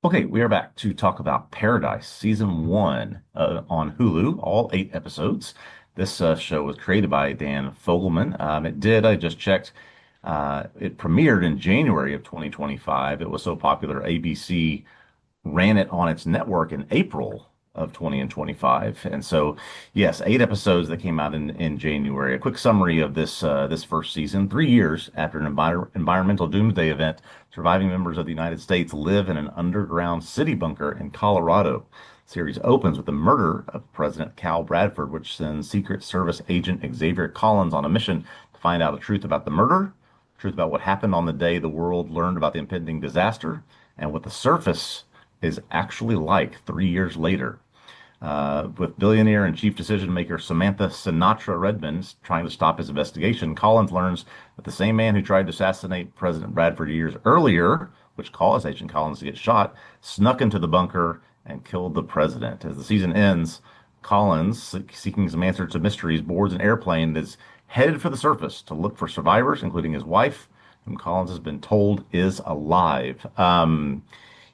Okay, we are back to talk about Paradise Season 1 on Hulu, all 8 episodes. This show was created by Dan Fogelman. I just checked, it premiered in January of 2025. It was so popular, ABC ran it on its network in April of 2025. And so, yes, 8 episodes that came out in January. A quick summary of this first season. 3 years after an environmental doomsday event, surviving members of the United States live in an underground city bunker in Colorado. The series opens with the murder of President Cal Bradford, which sends Secret Service agent Xavier Collins on a mission to find out the truth about the murder, truth about what happened on the day the world learned about the impending disaster, and what the surface is actually like 3 years later. With billionaire and chief decision maker Samantha Sinatra Redmond trying to stop his investigation, Collins learns that the same man who tried to assassinate President Bradford years earlier, which caused Agent Collins to get shot, snuck into the bunker and killed the president. As the season ends, Collins, seeking some answers to mysteries, boards an airplane that's headed for the surface to look for survivors, including his wife, whom Collins has been told is alive.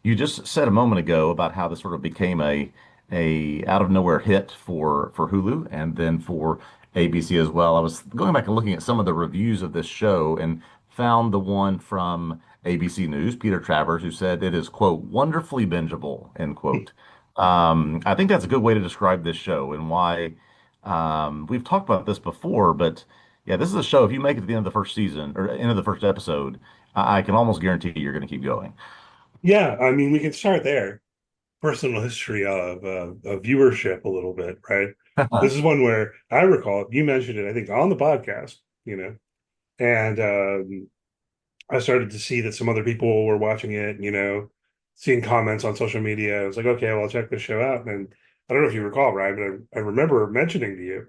You just said a moment ago about how this sort of became a out of nowhere hit for Hulu and then for ABC as well. I was going back and looking at some of the reviews of this show and found the one from ABC News, Peter Travers, who said it is, quote, wonderfully bingeable, end quote. I think that's a good way to describe this show and why we've talked about this before, but yeah, this is a show. If you make it to the end of the first season or end of the first episode, I can almost guarantee you're going to keep going. Yeah, I mean, we can start there. Personal history of viewership a little bit, right? This is one where I recall you mentioned it, I think, on the podcast, and I started to see that some other people were watching it, seeing comments on social media. I was like, okay, well, I'll check this show out. And I don't know if you recall, Ryan, but I remember mentioning to you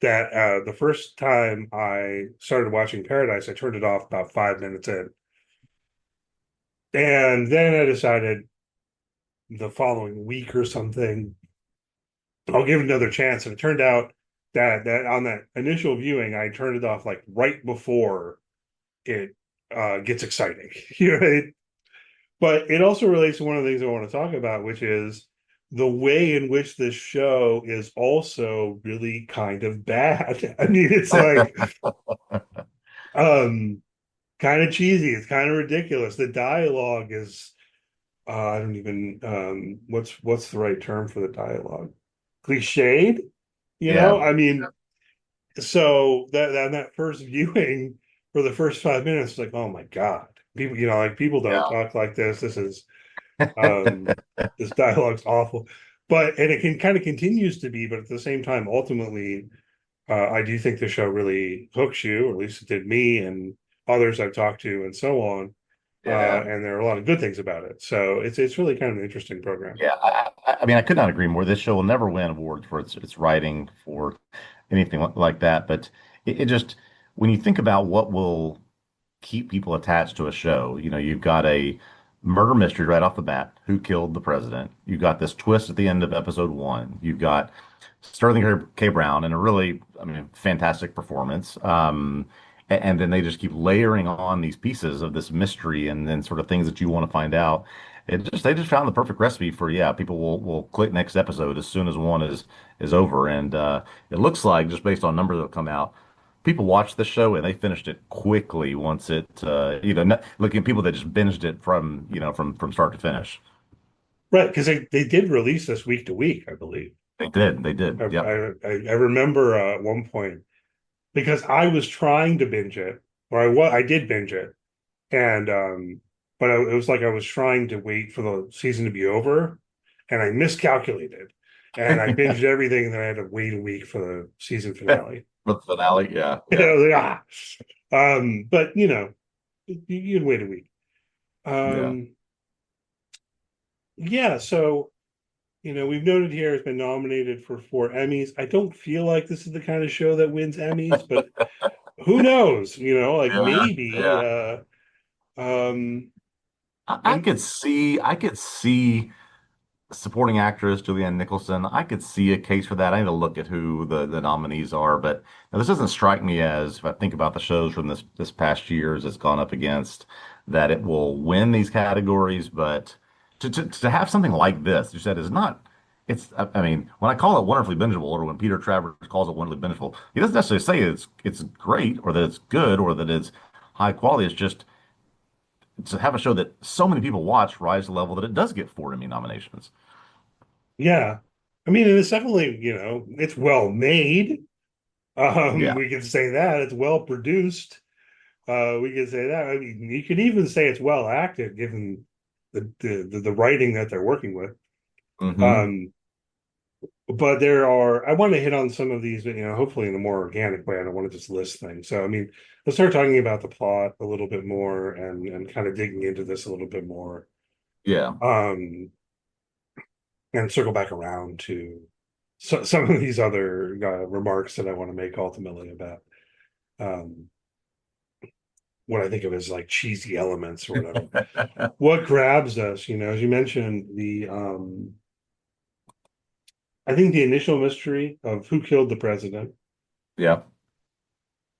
that the first time I started watching Paradise, I turned it off about 5 minutes in. And then I decided the following week or something, I'll give it another chance. And it turned out that on that initial viewing, I turned it off like right before it gets exciting. But it also relates to one of the things I want to talk about, which is the way in which this show is also really kind of bad. I mean, it's like um kind of cheesy, it's kind of ridiculous. The dialogue is I don't even what's the right term for the dialogue? Cliched, Yeah. I mean, so that first viewing for the first 5 minutes, like, oh my God. People, like people don't Yeah. talk like this. Um this dialogue's awful. But and it can kind of continues to be, but at the same time, ultimately, I do think the show really hooks you, or at least it did me and others I've talked to and so on. Yeah. And there are a lot of good things about it. So it's really kind of an interesting program. Yeah. I mean, I could not agree more. This show will never win awards for its writing, for anything like that. But it just, when you think about what will keep people attached to a show, you've got a murder mystery right off the bat. Who killed the president? You've got this twist at the end of episode one. You've got Sterling K. Brown in a really, I mean, fantastic performance. And then they just keep layering on these pieces of this mystery and then sort of things that you want to find out. They just found the perfect recipe for, yeah, people will click next episode as soon as one is over. And it looks like, just based on numbers that have come out, people watched the show and they finished it quickly once it looking at people that just binged it from from start to finish. Right, because they did release this week to week, I believe. They did. Yep. I remember at one point because I was trying to binge it, or I did binge it, and but it was like I was trying to wait for the season to be over, and I miscalculated, and I binged everything, and then I had to wait a week for the season finale. For the finale, yeah, And I yeah, was like, but you can wait a week. yeah. Um, yeah, so we've noted here it's been nominated for 4 Emmys. I don't feel like this is the kind of show that wins Emmys, but who knows? Like Yeah, maybe. yeah. I And could see supporting actress Julianne Nicholson. I could see a case for that. I need to look at who the nominees are, but now, this doesn't strike me as, if I think about the shows from this past years it's gone up against, that it will win these categories. But to have something like this, you said, is not. I mean, when I call it wonderfully bingeable, or when Peter Travers calls it wonderfully bingeable, he doesn't necessarily say it's great or that it's good or that it's high quality. It's just to have a show that so many people watch rise to the level that it does get 4 Emmy nominations. Yeah. I mean, and it's definitely, it's well made. Yeah. We can say that. It's well produced. We can say that. I mean, you could even say it's well acted given the writing that they're working with. Hmm. Um, but I want to hit on some of these, hopefully in a more organic way. I don't want to just list things. So, I mean, let's start talking about the plot a little bit more and kind of digging into this a little bit more. Yeah. Um, and circle back around to some of these other remarks that I want to make ultimately about um, what I think of as like cheesy elements or whatever. What grabs us, as you mentioned, I think the initial mystery of who killed the president, Yeah.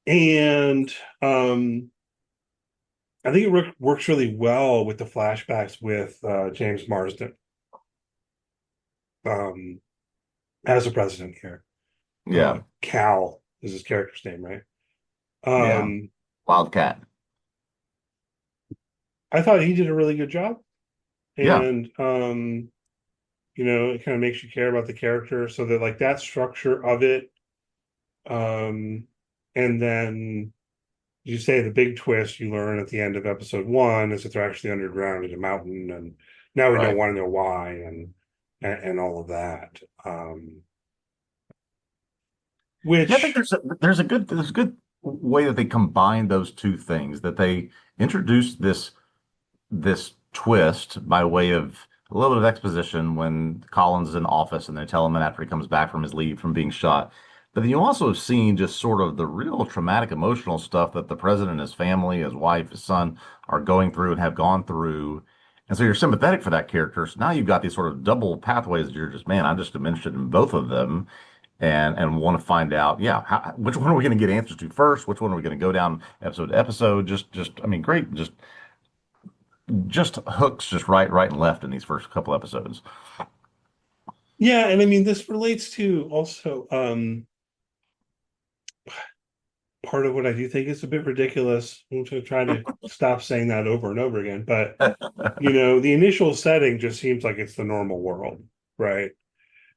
and I think it works really well with the flashbacks with James Marsden um, as a president here. Yeah. Cal is his character's name, right? Yeah. Um, Wildcat. I thought he did a really good job, Yeah. and it kind of makes you care about the character, so that like that structure of it, um, and then you say the big twist you learn at the end of episode one is that they're actually underground in a mountain, and now we don't Right. want to know why, and all of that. Yeah, I think Which there's a good way that they combine those two things, that they introduce this twist by way of a little bit of exposition when Collins is in office and they tell him that after he comes back from his leave from being shot. But then you also have seen just sort of the real traumatic emotional stuff that the president and his family, his wife, his son are going through and have gone through. And so you're sympathetic for that character. So now you've got these sort of double pathways that you're just, man, I'm just interested in both of them and want to find out, yeah, which one are we going to get answers to first? Which one are we going to go down episode to episode? I mean, great, just hooks just right and left in these first couple episodes. Yeah, and I mean this relates to also part of what I do think is a bit ridiculous. I'm going to try to stop saying that over and over again, but the initial setting just seems like it's the normal world, right?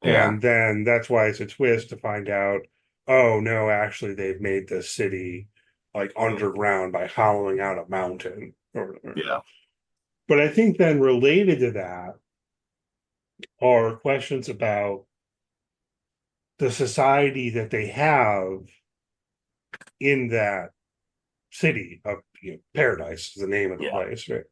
Yeah, And then that's why it's a twist to find out, oh no, actually they've made this city like underground by hollowing out a mountain or whatever. yeah, But I think then related to that are questions about the society that they have in that city of Paradise is the name of the yeah. place, right?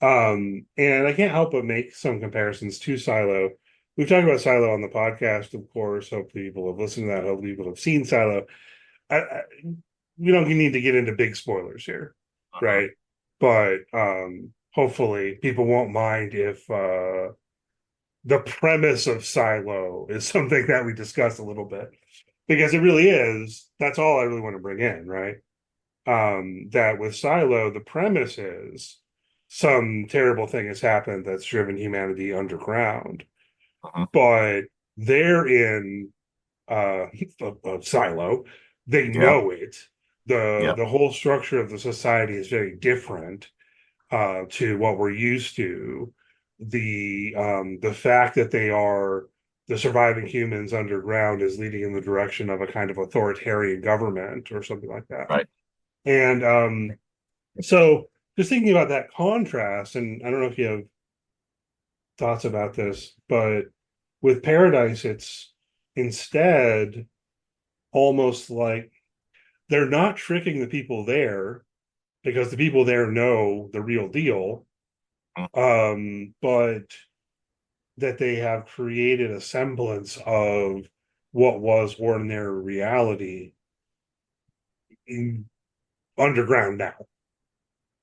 And I can't help but make some comparisons to Silo. We've talked about Silo on the podcast, of course. Hopefully, people have listened to that. Hopefully, people have seen Silo. We don't need to get into big spoilers here, Mhm. right? But hopefully, people won't mind if the premise of Silo is something that we discuss a little bit, because it really is. That's all I really want to bring in, right? That with Silo, the premise is some terrible thing has happened that's driven humanity underground, Mhm. but they're in a silo. They Yeah, know it. The yeah, whole structure of the society is very different to what we're used to. The fact that they are the surviving humans underground is leading in the direction of a kind of authoritarian government or something like that. right. And so just thinking about that contrast, and I don't know if you have thoughts about this, but with Paradise, it's instead almost like they're not tricking the people there because the people there know the real deal, Mhm. but that they have created a semblance of what was ordinary reality in underground now.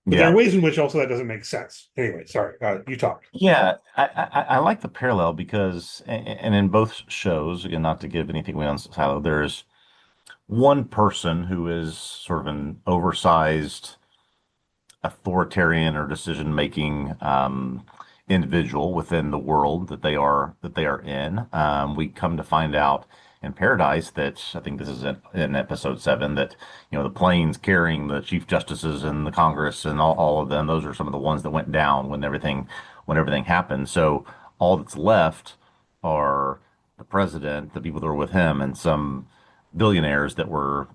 But there are Yeah, ways in which also that doesn't make sense. Anyway, sorry, you talk. yeah. I like the parallel because, and in both shows, again, not to give anything away on Silo, there's one person who is sort of an oversized authoritarian or decision making individual within the world that they are in. We come to find out in Paradise that I think this is in episode 7 that the planes carrying the chief justices and the Congress and all of them, those are some of the ones that went down when everything happened. So all that's left are the president, the people that were with him, and some billionaires that were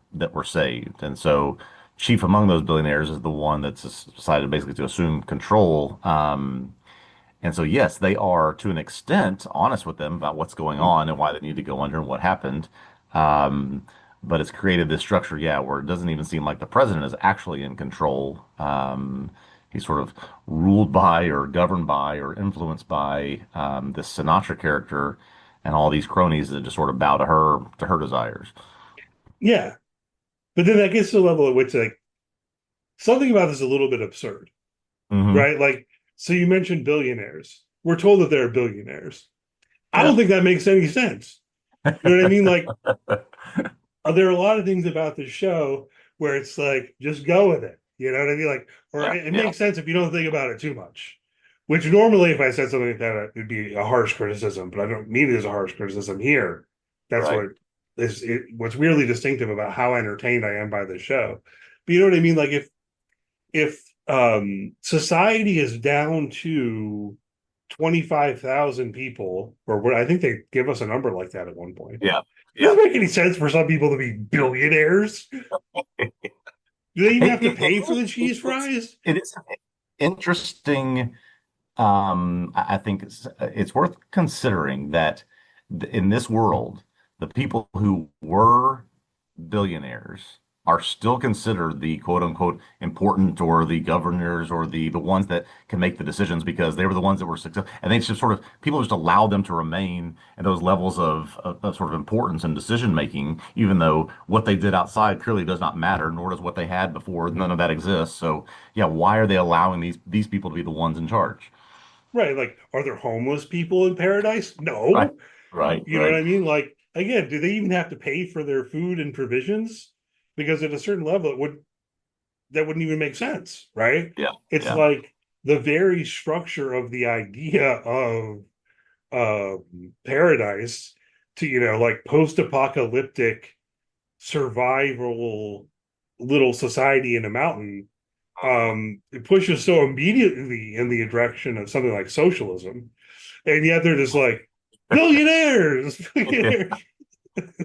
saved. And so chief among those billionaires is the one that's decided basically to assume control. And so, yes, they are to an extent honest with them about what's going on and why they need to go under and what happened. Um, but it's created this structure, yeah, where it doesn't even seem like the president is actually in control. He's sort of ruled by or governed by or influenced by this Sinatra character and all these cronies that just sort of bow to her desires. Yeah. But then that gets to the level at which like something about this is a little bit absurd, Hmm. right? Like, so you mentioned billionaires. We're told that they're billionaires. I don't Yeah. think that makes any sense. You know what I mean? Like, there are a lot of things about the show where it's like, just go with it. You know what I mean? Like, or Yeah. it Yeah. makes sense if you don't think about it too much. Which normally, if I said something like that, it'd be a harsh criticism, but I don't mean it as a harsh criticism here. That's Right. what what's weirdly distinctive about how entertained I am by the show. But you know what I mean? Like if society is down to 25,000 people, or what I think they give us a number like that at one point. Yeah. Does Yeah. it make any sense for some people to be billionaires? Do they even have to pay for the cheese fries? It is interesting. I think it's worth considering that in this world, the people who were billionaires are still considered the quote unquote important or the governors or the ones that can make the decisions because they were the ones that were successful. And they just sort of people just allow them to remain at those levels of sort of importance and decision making, even though what they did outside clearly does not matter, nor does what they had before. None of that exists. So yeah, why are they allowing these people to be the ones in charge? Right. Like, are there homeless people in paradise? Right, No. right, You know what right. I mean? Like, again, do they even have to pay for their food and provisions? Because at a certain level, that wouldn't even make sense, right? Yeah, It's yeah. like the very structure of the idea of uh, paradise to, like post-apocalyptic survival little society in a mountain, it pushes so immediately in the direction of something like socialism, and yet they're just like billionaires, billionaires.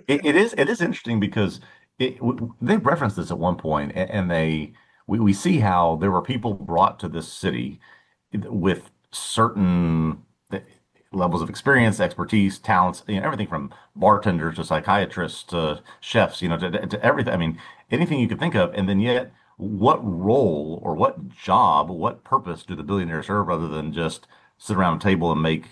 It is interesting because they referenced this at one point, and we see how there were people brought to this city with certain levels of experience, expertise, talents, everything from bartenders to psychiatrists to chefs, to everything. I mean, anything you could think of. And then yet, what role or what job, what purpose do the billionaires serve other than just sit around a table and make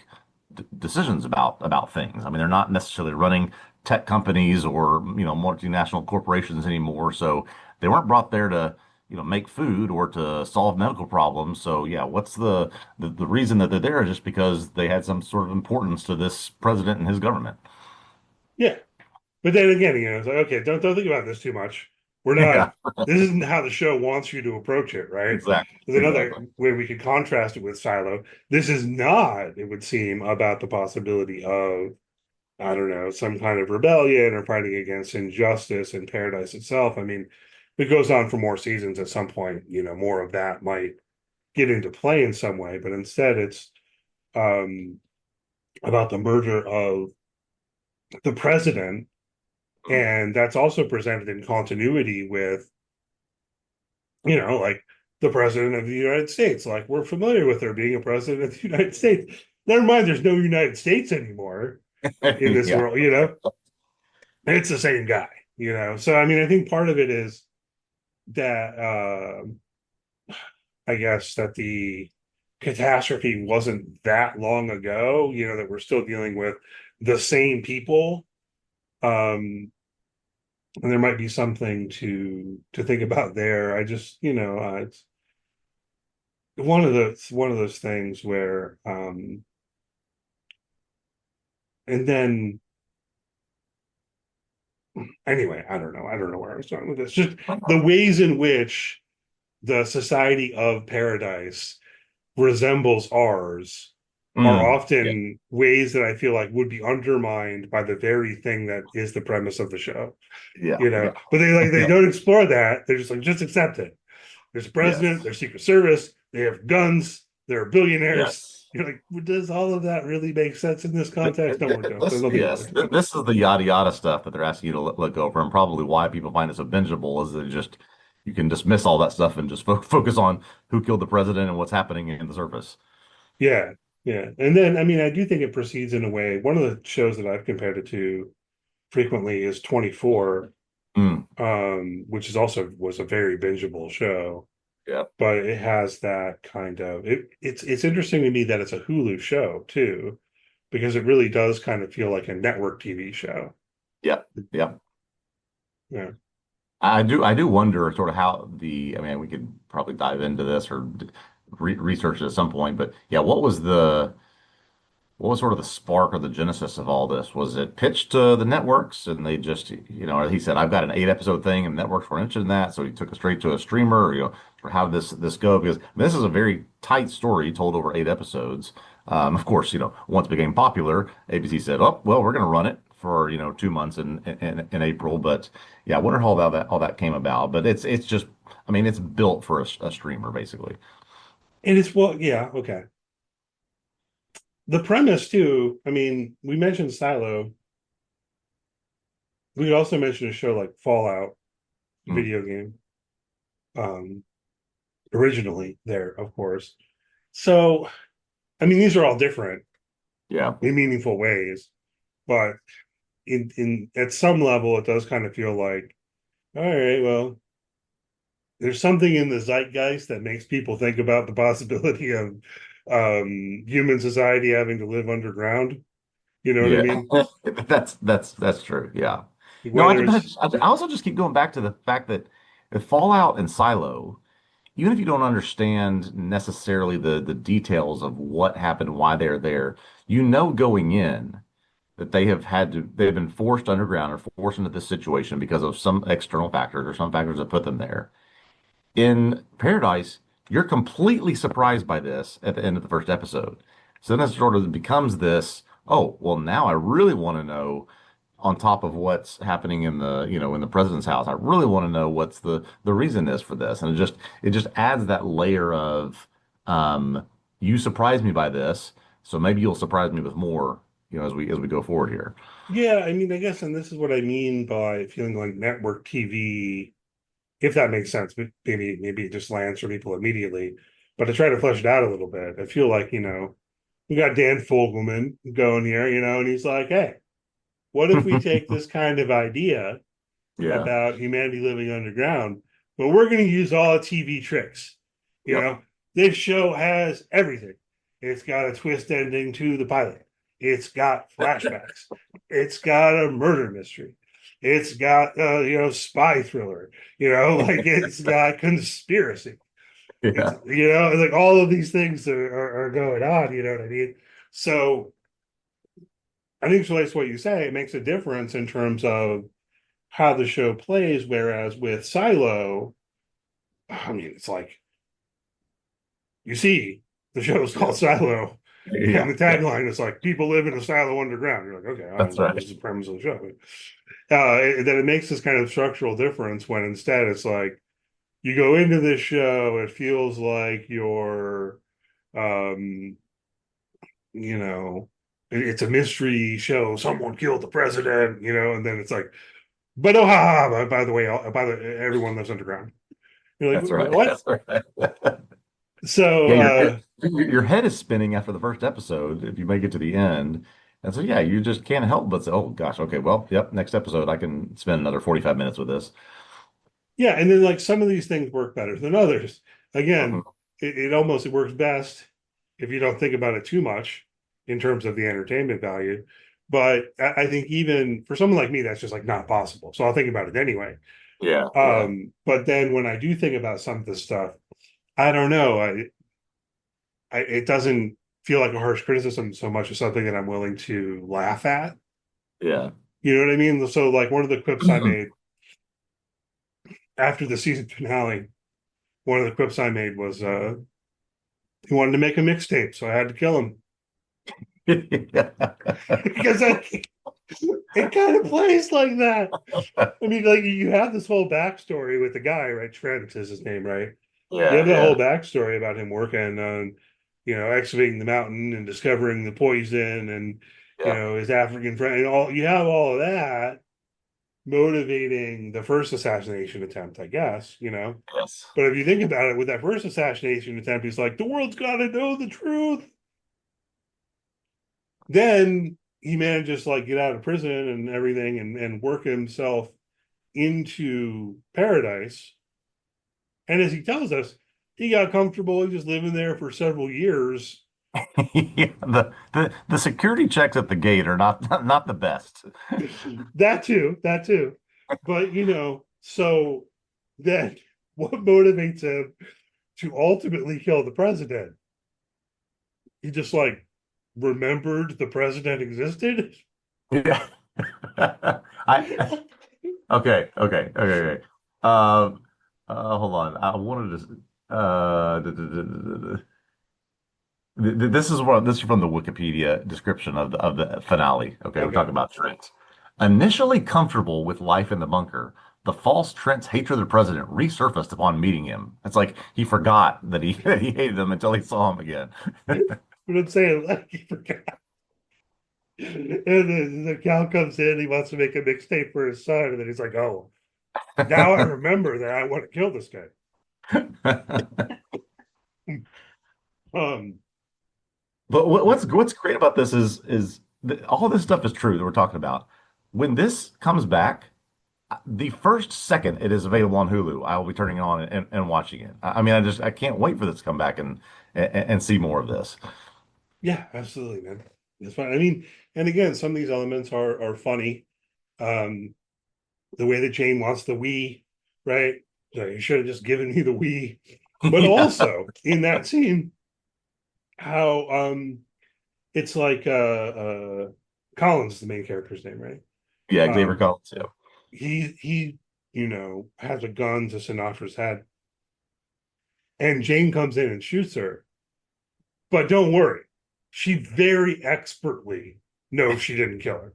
decisions about things? I mean, they're not necessarily running tech companies or, multinational corporations anymore. So they weren't brought there to make food or to solve medical problems. So yeah, what's the reason that they're there is just because they had some sort of importance to this president and his government. Yeah, but then again, it's like, okay, don't think about this too much. We're not. Yeah, This isn't how the show wants you to approach it, right? exactly, There's another exactly. way we could contrast it with Silo. This is not, it would seem, about the possibility of, I don't know, some kind of rebellion or fighting against injustice in paradise itself. I mean, if it goes on for more seasons at some point, more of that might get into play in some way. But instead, it's um, about the murder of the president. And that's also presented in continuity with, like the president of the United States. Like, we're familiar with there being a president of the United States. Never mind, there's no United States anymore in this Yeah. world. It's the same guy. So I mean, I think part of it is that I guess that the catastrophe wasn't that long ago, that we're still dealing with the same people. And there might be something to think about there. I just, it's one of those things where and then anyway, I don't know where I was going with this. Just the ways in which the society of paradise resembles ours are Yeah, often ways that I feel like would be undermined by the very thing that is the premise of the show. yeah, yeah, But they yeah. don't explore that. They're just like, just accept it. There's a president, Yes, there's Secret Service, they have guns, they're billionaires. yes. You're like, well, does all of that really make sense in this context? No, it does. I This, don't think it yes, really does. this is the yada yada stuff that they're asking you to let go over, and probably why people find it so bingeable is that just you can dismiss all that stuff and just focus on who killed the president and what's happening in the surface. Yeah, yeah. And then, I mean, I do think it proceeds in a way. One of the shows that I've compared it to frequently is 24, Mm, which is also was a very bingeable show. yeah, But it has that kind of it's interesting to me that it's a Hulu show too, because it really does kind of feel like a network TV show. yeah, yeah. Yeah. I do wonder sort of how I mean, we could probably dive into this or research it at some point, but yeah, what was sort of the spark or the genesis of all this? Was it pitched to the networks and they just, he said, I've got an 8 episode thing and networks were interested in that. So he took it straight to a streamer, or how did this go? Because I mean, this is a very tight story told over 8 episodes. Of course, once it became popular, ABC said, oh, well, we're going to run it for, 2 months in April. But yeah, I wonder how all that came about. But it's just, I mean, it's built for a streamer, basically. And it's well, yeah, okay. The premise too, I mean, we mentioned Silo. We could also mention a show like Fallout, Mm, video game, um, originally there, of course. So, I mean, these are all different yeah. in meaningful ways, but in at some level, it does kind of feel like, all right, well, there's something in the zeitgeist that makes people think about the possibility of human society having to live underground. You know what I Yeah, mean? that's true. Yeah. No, Whether it's I also just keep going back to the fact that with Fallout and Silo, even if you don't understand necessarily the details of what happened, why they're there, going in that they've been forced underground or forced into this situation because of some external factors or some factors that put them there. In Paradise, you're completely surprised by this at the end of the first episode. So then it sort of becomes this, oh, well, now I really want to know on top of what's happening in the president's house. I really want to know what's the reason is for this. And it just adds that layer of um you surprised me by this, so maybe you'll surprise me with more, as we go forward here. yeah, I mean, I guess, and this is what I mean by feeling like network TV, if that makes sense. But maybe it just lands for people immediately. But to try to flesh it out a little bit, I feel like, we got Dan Fogelman going here, and he's like, hey, what if we take this kind of idea Yeah. about humanity living underground, but we're going to use all TV tricks. You Yep. know, this show has everything. It's got a twist ending to the pilot. It's got flashbacks. It's got a murder mystery. It's got spy thriller. Like it's got conspiracy. It's Yeah. like all of these things are going on. You know what I mean? So I think it's relates to what you say. It makes a difference in terms of how the show plays. Whereas with Silo, I mean, it's like you see the show is Yeah. called Silo, and Yeah. the Yeah. tagline is like people live in a silo underground. You're like, okay, all right, That's well, this is right. the premise of the show. That it makes this kind of structural difference when instead it's like you go into this show, it feels like you're, um, you know, it's a mystery show. Someone killed the president, and then it's like, but oh, ha, ha, by the way, everyone lives underground. You're like, That's right. what? That's right. So, Yeah, your head is spinning after the first episode if you make it to the end. And so yeah, you just can't help but say, "Oh gosh, okay, well, yep, next episode I can spend another 45 minutes with this." yeah, and then like some of these things work better than others. Again, Mhm. it works best if you don't think about it too much in terms of the entertainment value. But I think even for someone like me, that's just like not possible. So I'll think about it anyway. Yeah, yeah. But then when I do think about some of this stuff, I don't know. It doesn't feel like a harsh criticism so much as something that I'm willing to laugh at. Yeah. You know what I mean? So like one of the quips I made after the season finale, one of the quips I made was He wanted to make a mixtape, so I had to kill him because it kind of plays like that. I mean, like you have this whole backstory with the guy, right? Trent is his name, right? You have Yeah, the whole yeah, backstory about him working on, excavating the mountain and discovering the poison and, yeah. his African friend and all. You have all of that motivating the first assassination attempt, I guess. Yes. But if you think about it, with that first assassination attempt, he's like, the world's got to know the truth. Then he manages to like get out of prison and everything and work himself into paradise. And as he tells us, he got comfortable. He was living there for several years. Yeah, the security checks at the gate are not the best. That too, that too. But so then what motivates him to ultimately kill the president? He just like remembered the president existed. Yeah. I okay. Um, hold on. I wanted to. This is from the Wikipedia description of the finale. Okay, we're Okay. talking about Trent. Initially comfortable with life in the bunker, the false Trent's hatred of the president resurfaced upon meeting him. It's like he forgot that he that he hated him until he saw him again. But I'm saying, like, he forgot. And then the Cal comes in, he wants to make a mixtape for his son, and then he's like, "Oh, now I remember that I want to kill this guy." Um, But what's great about this is that all this stuff is true that we're talking about. When this comes back, the first second it is available on Hulu, I will be turning it on and watching it. I mean, I can't wait for this to come back and see more of this. yeah, absolutely, man. It's fine. I mean, and again, some of these elements are funny. Um, the way that Jane wants the Wii, right? So you should have just given me the Wii. But Yeah, also in that scene, how it's like Collins is the main character's name, right? yeah, Xavier Um, Collins. Yeah, he has a gun to Sinatra's head, and Jane comes in and shoots her. But don't worry, she very expertly knows she didn't kill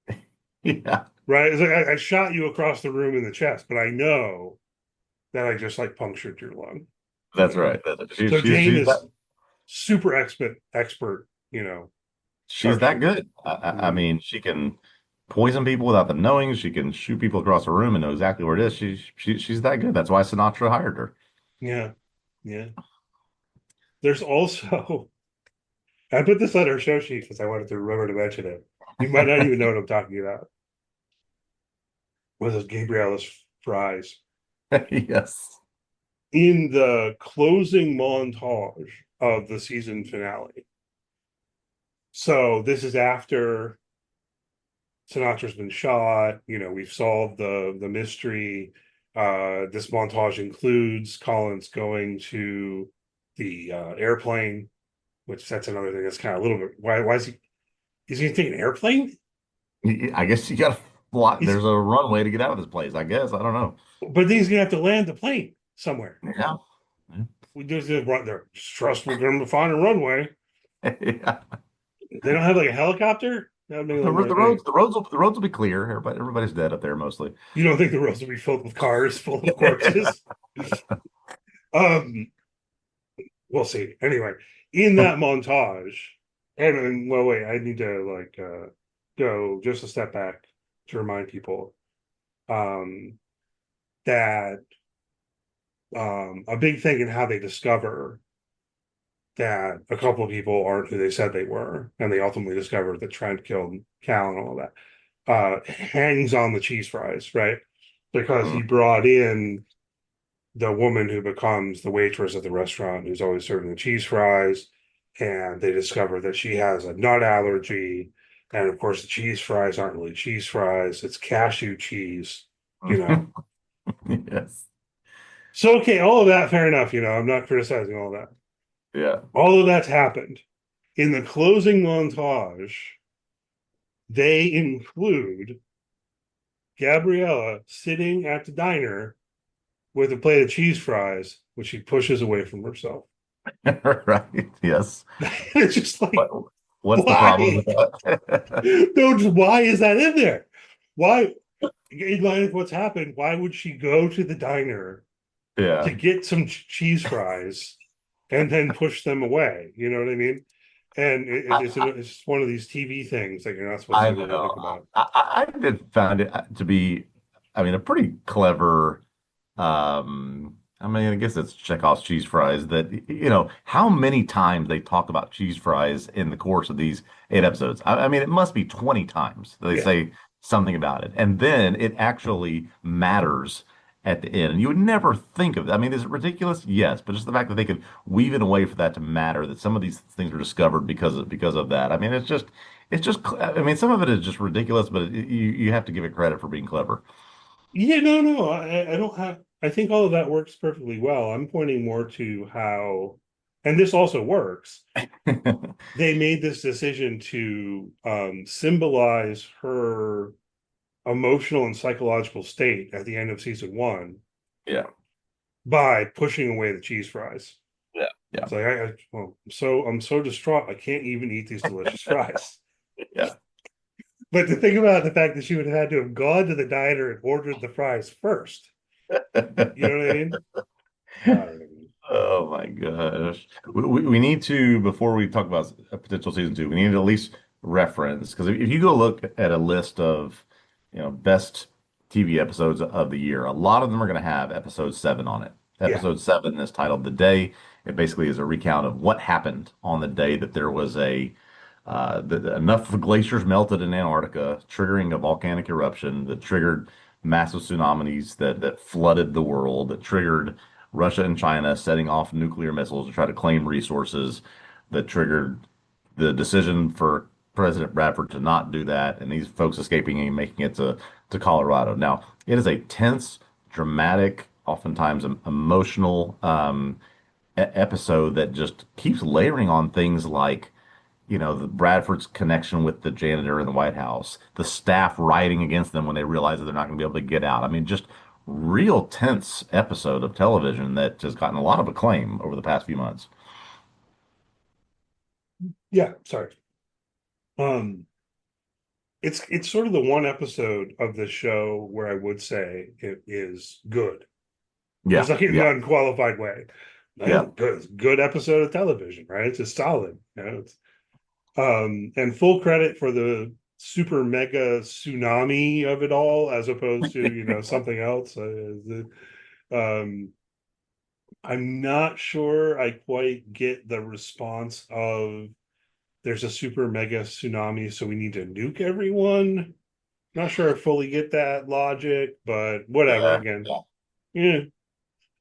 her. yeah, Right? It's like I shot you across the room in the chest, but I know that I just like punctured your lung. You that's know. right. So Jane She's that is super expert, she's that sharpshooter. good. I Mhm. mean, she can poison people without them knowing. She can shoot people across the room and know exactly where it is. She's that good. That's why Sinatra hired her. Yeah, yeah. There's also I put this on our show sheet because I wanted to remember to mention it. You might not even know what I'm talking about. Was those Gabriella's fries Yes. in the closing montage of the season finale? So this is after Sinatra's been shot. We've solved the mystery. This montage includes Collins going to the airplane, which that's another thing that's kind of a little bit. Why is he taking an airplane? I guess you got to fly. He's There's a runway to get out of this place. I guess I don't know. but then he's gonna have to land the plane somewhere. Yeah. We just run there. Just trust we're gonna find a runway. Yeah. They don't have like a helicopter. That would make a little more thing. The roads will be clear. Everybody's dead up there mostly. You don't think the roads will be filled with cars full of corpses? Um, we'll see. Anyway, in that montage, and well, wait, I need to like go just a step back to remind people um, that a big thing in how they discover that a couple of people aren't who they said they were, and they ultimately discover that Trent killed Cal and all that, hangs on the cheese fries, right? Because he Mm. brought in the woman who becomes the waitress at the restaurant who's always serving the cheese fries, and they discover that she has a nut allergy. And of course, the cheese fries aren't really cheese fries, it's cashew cheese, you know. Yes. So, okay, all of that, fair enough. I'm not criticizing all that. Yeah. All of that's happened. In the closing montage, they include Gabriella sitting at the diner with a plate of cheese fries, which she pushes away from herself. Right. Yes. It's just What, like, what's the problem why? with that? No, just why is that in there? Why, in line with what's happened, why would she go to the diner to Yeah. get some cheese fries and then push them away? You know what I mean? And it's one of these TV things that you're not supposed I to really know. think about. I did find it to be, I mean, a pretty clever. I mean, I guess it's Chekhov's cheese fries. That how many times they talk about cheese fries in the course of these 8 episodes. I mean, it must be 20 times that they Yeah. say something about it, and then it actually matters at the end. And you would never think of that. I mean, is it ridiculous? Yes, but just the fact that they could weave in a way for that to matter, that some of these things were discovered because of that. I mean, it's just. I mean, some of it is just ridiculous, but you have to give it credit for being clever. Yeah, no, no. I don't have, I think all of that works perfectly well. I'm pointing more to how, and this also works. They made this decision to symbolize her emotional and psychological state at the end of season one Yeah. by pushing away the cheese fries. Yeah. Yeah. It's like well, I'm so distraught I can't even eat these delicious fries. Yeah. But to think about the fact that she would have had to have gone to the diner and ordered the fries first. You know what I mean? I don't know. Oh my gosh. We need to, before we talk about a potential season two, we need to at least reference, because if you go look at a list of, best TV episodes of the year, a lot of them are going to have episode 7 on it. Yeah, Episode 7 is titled The Day. It basically is a recount of what happened on the day that there was enough glaciers melted in Antarctica, triggering a volcanic eruption that triggered massive tsunamis that flooded the world, that triggered Russia and China setting off nuclear missiles to try to claim resources, that triggered the decision for President Bradford to not do that, and these folks escaping and making it to Colorado. Now, it is a tense, dramatic, oftentimes emotional episode that just keeps layering on things like the Bradford's connection with the janitor in the White House, the staff rioting against them when they realize that they're not going to be able to get out. I mean, just real tense episode of television that has gotten a lot of acclaim over the past few months. yeah. Sorry. Um, it's sort of the one episode of the show where I would say it is good. Just Yeah, like in an yeah, unqualified way. yeah. Good episode of television, right? It's just solid. It's and full credit for the super mega tsunami of it all, as opposed to something else. Um, I'm not sure I quite get the response of there's a super mega tsunami, so we need to nuke everyone. Not sure I fully get that logic, but whatever. Yeah, Again, yeah. yeah,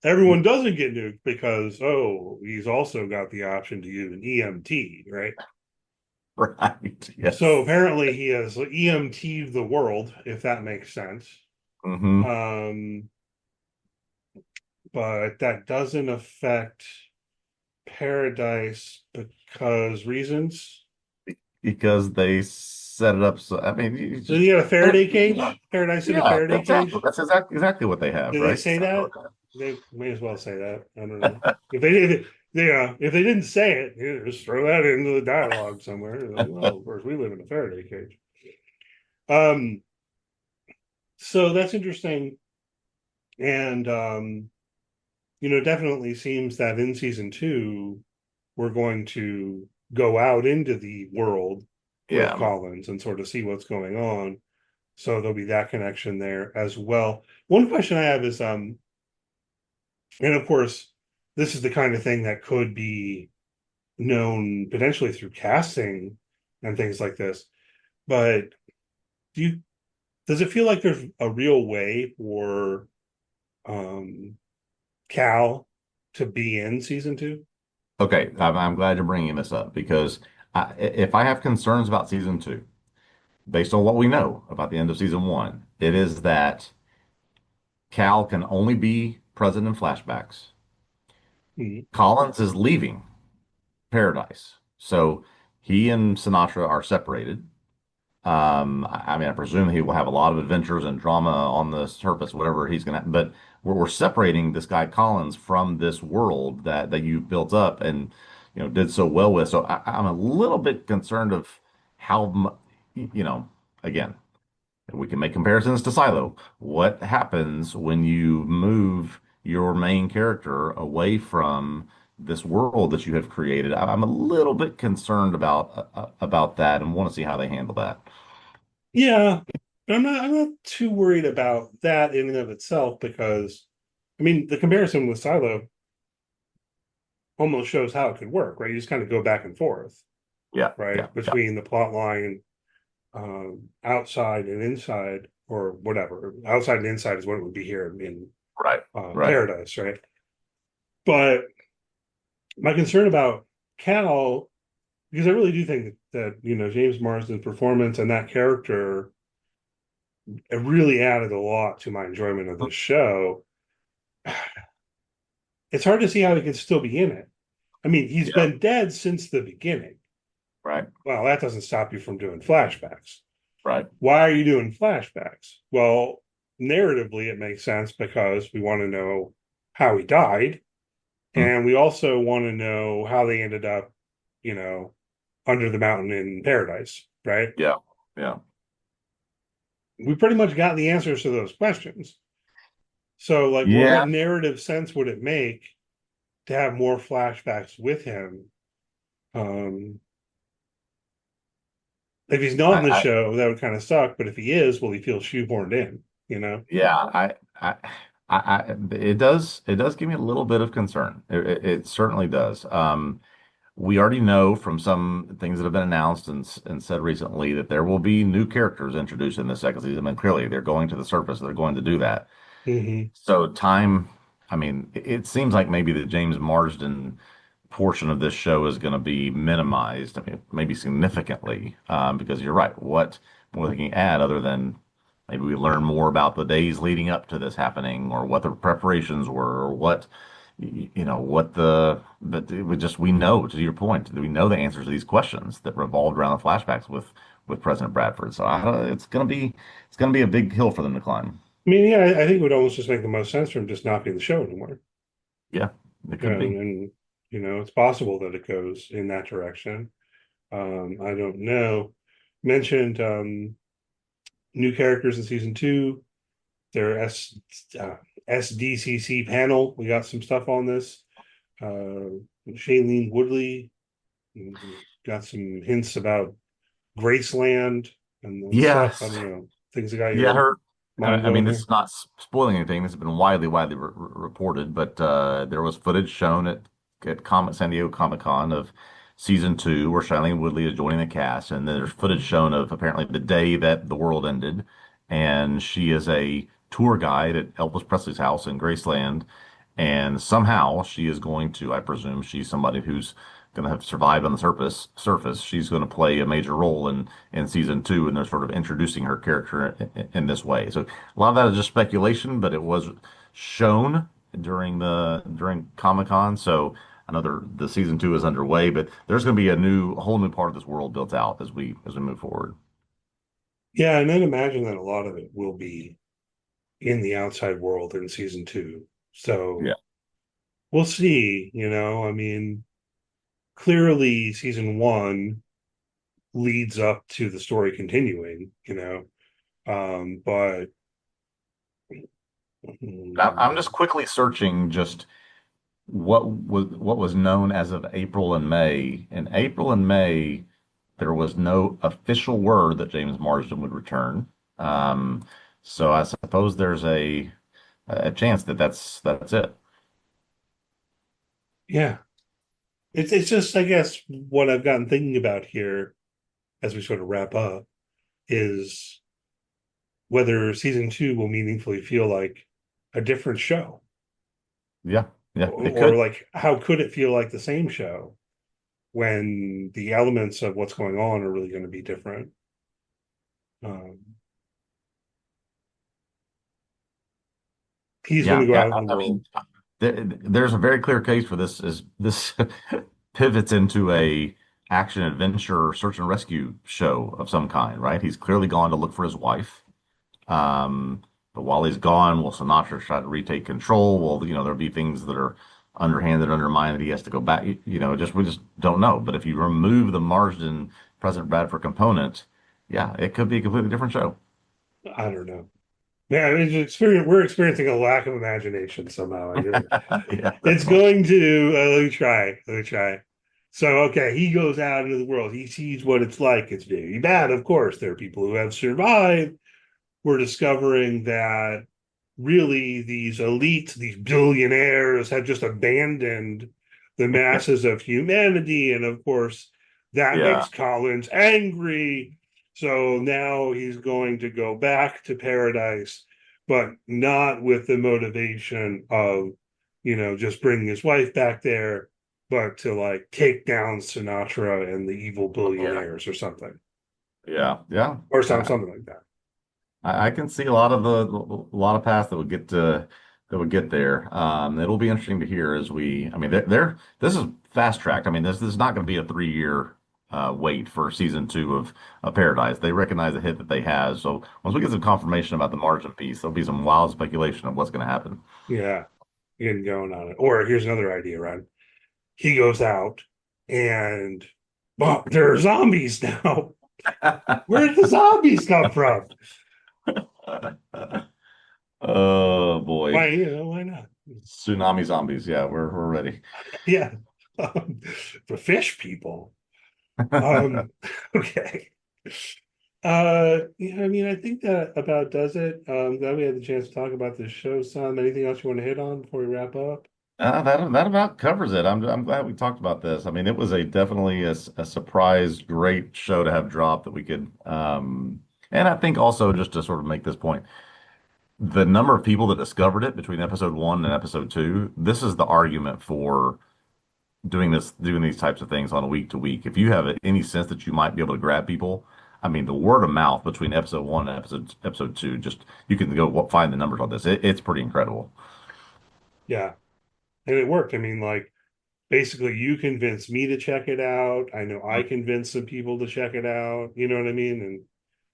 everyone doesn't get nuked because he's also got the option to use an EMT, right? Right. So Yes. apparently he has EMT'd the world, if that makes sense. Hmm. Um, but that doesn't affect Paradise because reasons. Because they set it up so, I mean, you So just, you got a Faraday cage? Paradise in a yeah, Faraday exactly. cage? That's exactly what they have, Did they right? say Exactly that? what They may as well say that. I don't know. they If they did, if they didn't say it, just throw that into the dialogue somewhere. Like, well, have. of course, we live in a Faraday cage. Um, so that's interesting, and definitely seems that in season two, we're going to go out into the world with Yeah. Collins and sort of see what's going on. So there'll be that connection there as well. One question I have is, and of course, this is the kind of thing that could be known potentially through casting and things like this. But do you does it feel like there's a real way for um Cal to be in season two? Okay, I'm glad you're bringing this up because if I have concerns about season two, based on what we know about the end of season one, it is that Cal can only be present in flashbacks. Mhm. Collins is leaving Paradise, so he and Sinatra are separated. I mean, I presume he will have a lot of adventures and drama on the surface, whatever he's gonna. But we're separating this guy Collins from this world that you've built up and did so well with. So I'm a little bit concerned of how again, we can make comparisons to Silo. What happens when you move your main character away from this world that you have created? I'm a little bit concerned about that and want to see how they handle that. Yeah, but I'm not too worried about that in and of itself because I mean the comparison with Silo almost shows how it could work, right? You just kind of go back and forth, Yeah, yeah, right, yeah. between the plot line outside and inside, or whatever. Outside and inside is what it would be here in Right, right. Paradise, right? But my concern about Cal, because I really do think that James Marsden's performance and that character, it really added a lot to my enjoyment of this show. It's hard to see how he could still be in it. I mean, he's Yeah, been dead since the beginning. right, Well, that doesn't stop you from doing flashbacks. right. Why are you doing flashbacks? Well, narratively, it makes sense because we want to know how he died. Hmm. And we also want to know how they ended up, you know, under the mountain in paradise, right? Yeah, yeah, We pretty much got the answers to those questions. So, like, what yeah. narrative sense would it make to have more flashbacks with him? Um, if he's not in the I show, that would kind of suck. But if he is, will he feel shoehorned in? You know? Yeah, it does give me a little bit of concern. It certainly does. We already know from some things that have been announced and said recently that there will be new characters introduced in the second season. And clearly, they're going to the surface. They're going to do that. Mm-hmm. So time, I mean, it seems like maybe the James Marsden portion of this show is going to be minimized. I mean, maybe significantly, because you're right. What more they can add other than maybe we learn more about the days leading up to this happening, or what the preparations were, or what what but it would just we know to your point, we know the answers to these questions that revolved around the flashbacks with President Bradford. So it's gonna be a big hill for them to climb. I mean, yeah, I think it would almost just make the most sense for him just not be in the show anymore. Yeah, it could be. And it's possible that it goes in that direction. I don't know. Mentioned new characters in season two. Their uh, SDCC panel. We got some stuff on this. Shailene Woodley got some hints about Graceland and stuff. I Yes. don't know, things that got Yeah, your her. mind I going mean, this there. is not spoiling anything. This has been widely reported, but there was footage shown at San Diego Comic-Con of season two where Shailene Woodley is joining the cast, and then there's footage shown of apparently the day that the world ended, and she is a tour guide at Elvis Presley's house in Graceland, and somehow she is going to, I presume, she's somebody who's going to have survived on the surface. She's going to play a major role in season two, and they're sort of introducing her character in this way. So a lot of that is just speculation, but it was shown during Comic-Con. So I know the season two is underway, but there's going to be a whole new part of this world built out as we move forward. Yeah, and then imagine that a lot of it will be in the outside world in season two. So Yeah. we'll see. I mean, clearly season one leads up to the story continuing. But I'm mm, just quickly searching just what was known as of April and May. In April and May, there was no official word that James Marsden would return. Um, so I suppose there's a chance that that's it. yeah, it's just I guess what I've gotten thinking about here as we sort of wrap up is whether season two will meaningfully feel like a different show, Yeah, yeah, it or could. like how could it feel like the same show when the elements of what's going on are really going to be different. Um, he's going Yeah, to go yeah. out in the I world. mean, there's a very clear case for this. Is this pivots into a action adventure search and rescue show of some kind, right? He's clearly gone to look for his wife. Um, But while he's gone, will Sinatra try to retake control? Will, there'll be things that are underhanded, undermined that he has to go back. Just we just don't know. But if you remove the Marsden President Bradford component, yeah, it could be a completely different show. I don't know. Yeah, we're experiencing a lack of imagination somehow. Yeah, It's definitely. going to, let me try. Let me try. So, okay, he goes out into the world. He sees what it's like. It's very bad, of course. There are people who have survived. We're discovering that really these elites, these billionaires, have just abandoned the masses of humanity. And of course, that Yeah, makes Collins angry. So now he's going to go back to paradise, but not with the motivation of, just bringing his wife back there, but to like take down Sinatra and the evil yeah, billionaires or something, yeah, yeah. or something like that. I can see a lot of paths that would get there. It'll be interesting to hear as I mean, this is fast tracked. I mean, this is not going to be a 3 year wait for season two of Paradise. They recognize the hit that they have. So once we get some confirmation about the margin piece, there'll be some wild speculation of what's going to happen. Yeah, getting going on it. Or here's another idea, right? He goes out and well, there are zombies now. Where did the zombies come from? Oh boy, Why not? tsunami zombies. Yeah, we're ready. Yeah. Um, the fish people. Um, okay. Yeah, I mean, I think that about does it. Glad we had the chance to talk about this show some. Anything else you want to hit on before we wrap up? That about covers it. I'm glad we talked about this. I mean, it was a definitely a surprise, great show to have dropped that we could. And I think also just to sort of make this point, the number of people that discovered it between episode one and episode two, this is the argument for doing these types of things on a week to week. If you have any sense that you might be able to grab people, I mean, the word of mouth between episode one and episode two, just you can find the numbers on this. It's pretty incredible. Yeah, and it worked. I mean, like basically, you convinced me to check it out. I know I convinced some people to check it out. You know what I mean? And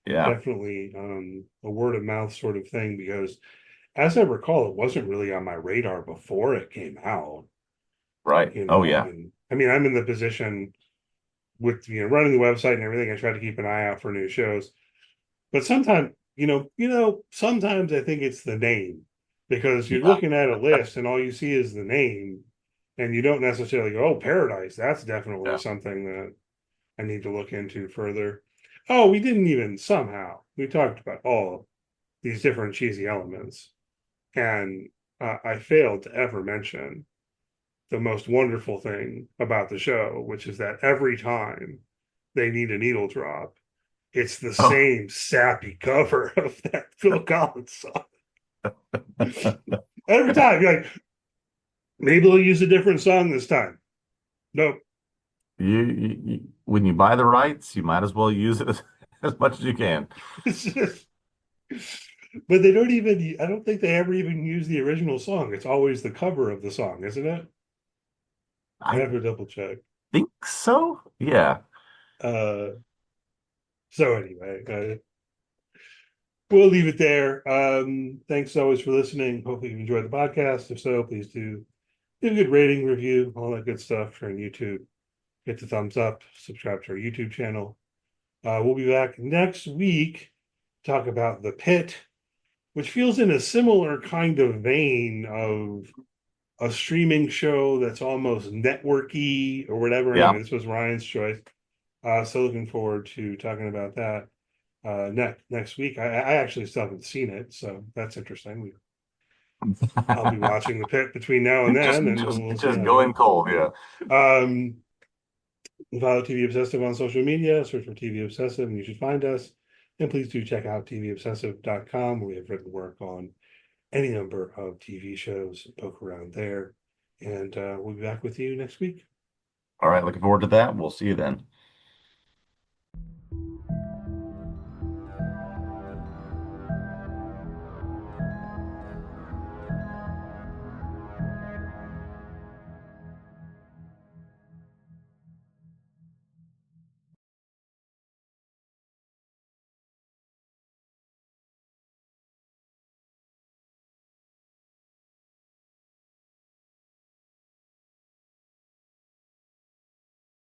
Yeah, definitely a word of mouth sort of thing because as I recall, it wasn't really on my radar before it came out. right. Oh yeah. And I mean, I'm in the position with running the website and everything. I try to keep an eye out for new shows, but sometimes sometimes I think it's the name because you're Yeah. looking at a list and all you see is the name, and you don't necessarily go, "Oh, Paradise." That's definitely Yeah. something that I need to look into further. Oh, we didn't even somehow we talked about all these different cheesy elements, and I failed to ever mention the most wonderful thing about the show, which is that every time they need a needle drop, it's the Oh. same sappy cover of that Phil Collins song. Every time, you're like, maybe they'll use a different song this time. Nope. When you buy the rights, you might as well use it as much as you can. It's just, but they don't even, I don't think they ever even use the original song. It's always the cover of the song, isn't it? I I have to double check. think so. Yeah. Uh, so anyway, we'll leave it there. Thanks always for listening. Hopefully you enjoyed the podcast. If so, please do give a good rating, review, all that good stuff on YouTube. Hit the thumbs up, subscribe to our YouTube channel. We'll be back next week to talk about The Pit, which feels in a similar kind of vein of a streaming show that's almost networky or whatever. Yeah. Anyway, this was Ryan's choice. So looking forward to talking about that next week. I actually still haven't seen it, so that's interesting. I'll be watching The Pit between now and then, and we'll see Just how it going goes. cold. Yeah. Um, Follow TV Obsessive on social media. Search for TV Obsessive, and you should find us. And please do check out tvobsessive.com, where we have written work on any number of TV shows. Poke around there, and we'll be back with you next week. All right. Looking forward to that. We'll see you then.